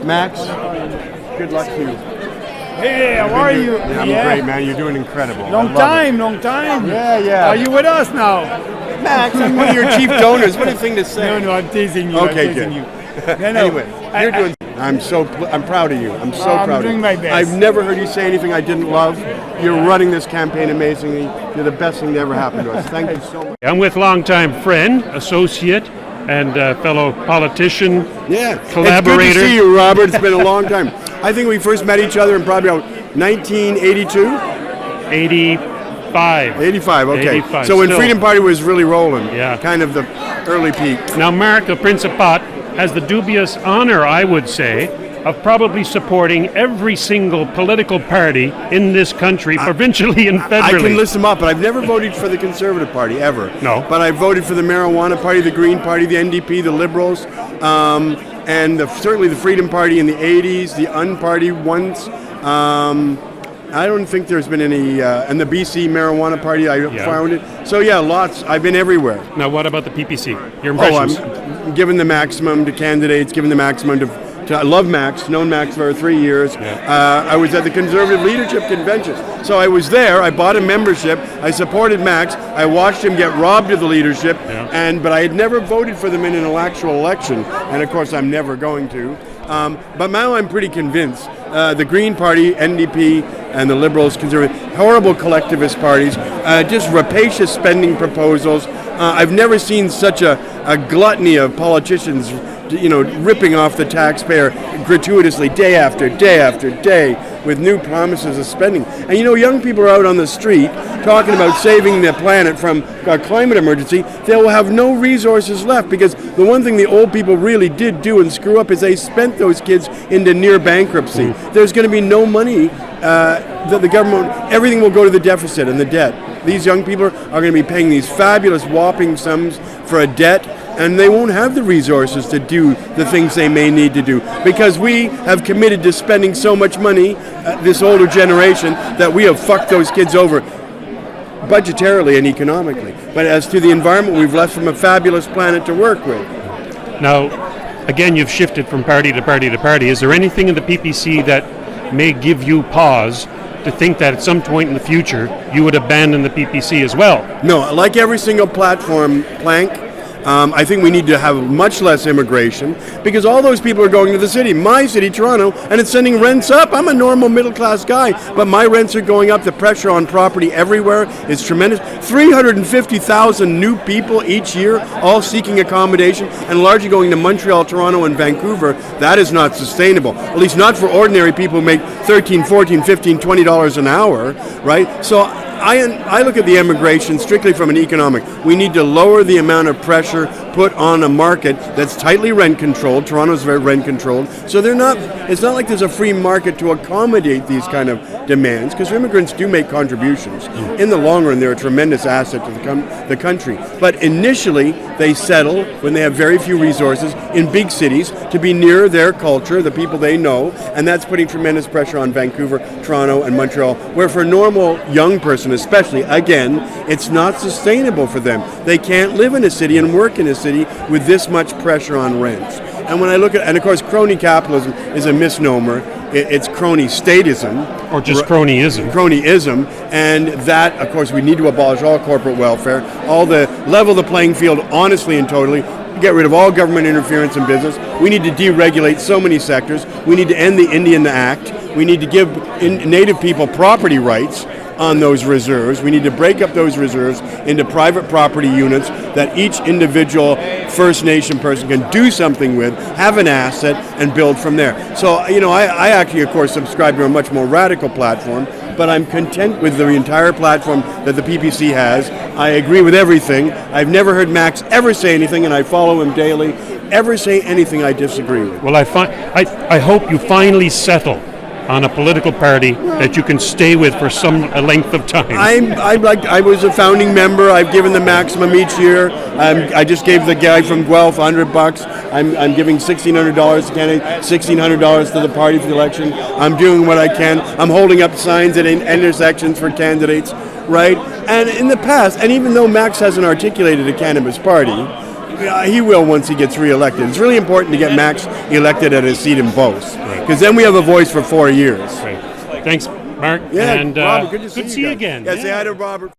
Max, good luck to you. Hey, how are you? Yeah, I'm great, man. You're doing incredible. Long time. Yeah. Are you with us now? Max, I'm one of your chief donors. What a thing to say. No, I'm teasing you. Okay, I'm teasing good. you. No, Anyway, you're doing. I'm proud of you. I'm so proud of you. doing my best. I've never heard you say anything I didn't love. You're running this campaign amazingly. You're the best thing that ever happened to us. Thank you so much. I'm with longtime friend, associate, and fellow politician, collaborator. It's good to see you, Robert. It's been a long time. I think we first met each other in probably 1982? 85. 85, okay. 85, so when still. Freedom Party was really rolling, Yeah. kind of the early peak. Now, Marc, the Principat, has the dubious honor, I would say, of probably supporting every single political party in this country, provincially and federally. I can list them up, but I've never voted for the Conservative Party, ever. No. But I voted for the Marijuana Party, the Green Party, the NDP, the Liberals, and certainly the Freedom Party in the 80s, the UN Party once. I don't think there's been any, and the BC Marijuana Party, I found it. So yeah, lots. I've been everywhere. Now, what about the PPC? Your impressions? I'm giving the maximum to candidates, giving the maximum to I love Max, known Max for 3 years. Yeah. I was at the Conservative Leadership Convention. So I was there, I bought a membership, I supported Max, I watched him get robbed of the leadership, but I had never voted for them in an actual election, and of course I'm never going to. But now I'm pretty convinced. The Green Party, NDP, and the Liberals, Conservative, horrible collectivist parties, just rapacious spending proposals. I've never seen such a gluttony of politicians, ripping off the taxpayer gratuitously day after day after day with new promises of spending. And young people are out on the street talking about saving the planet from a climate emergency. They will have no resources left because the one thing the old people really did do and screw up is they spent those kids into near bankruptcy. There's going to be no money that the government, everything will go to the deficit and the debt. These young people are going to be paying these fabulous whopping sums for a debt, and they won't have the resources to do the things they may need to do because we have committed to spending so much money, this older generation, that we have fucked those kids over budgetarily and economically. But as to the environment, we've left them a fabulous planet to work with. Now, again, you've shifted from party to party to party. Is there anything in the PPC that may give you pause to think that at some point in the future you would abandon the PPC as well? No, like every single platform plank, I think we need to have much less immigration because all those people are going to the city, my city, Toronto, and it's sending rents up. I'm a normal middle-class guy, but my rents are going up. The pressure on property everywhere is tremendous. 350,000 new people each year, all seeking accommodation, and largely going to Montreal, Toronto, and Vancouver. That is not sustainable, at least not for ordinary people who make $13, $14, $15, $20 an hour, right? So I look at the immigration strictly from an economic. We need to lower the amount of pressure put on a market that's tightly rent controlled. Toronto's very rent controlled. So it's not like there's a free market to accommodate these kind of demands because immigrants do make contributions. In the long run, they're a tremendous asset to the country. But initially, they settle when they have very few resources in big cities to be near their culture, the people they know, and that's putting tremendous pressure on Vancouver, Toronto, and Montreal, where for a normal young person especially, again, it's not sustainable for them. They can't live in a city and work in a city with this much pressure on rents. And when I look at, and of course crony capitalism is a misnomer, it's crony statism. Or just cronyism. Cronyism, and that, of course, we need to abolish all corporate welfare, level the playing field honestly and totally, get rid of all government interference in business. We need to deregulate so many sectors. We need to end the Indian Act. We need to give Native people property rights on those reserves. We need to break up those reserves into private property units that each individual First Nation person can do something with, have an asset, and build from there. So, I actually, of course, subscribe to a much more radical platform, but I'm content with the entire platform that the PPC has. I agree with everything. I've never heard Max ever say anything, and I follow him daily, ever say anything I disagree with. Well, I hope you finally settle on a political party that you can stay with for a length of time. I was a founding member. I've given the maximum each year. I just gave the guy from Guelph $100. I'm giving $1,600 to candidates, $1,600 to the party for the election. I'm doing what I can. I'm holding up signs at intersections for candidates, right? And in the past, and even though Max hasn't articulated a cannabis party, He will once he gets re-elected. It's really important to get Max elected at his seat in Beauce, because then we have a voice for 4 years. Right. Thanks, Mark. Yeah, and Robert, good to see you guys. again. Yeah, say hi to Robert.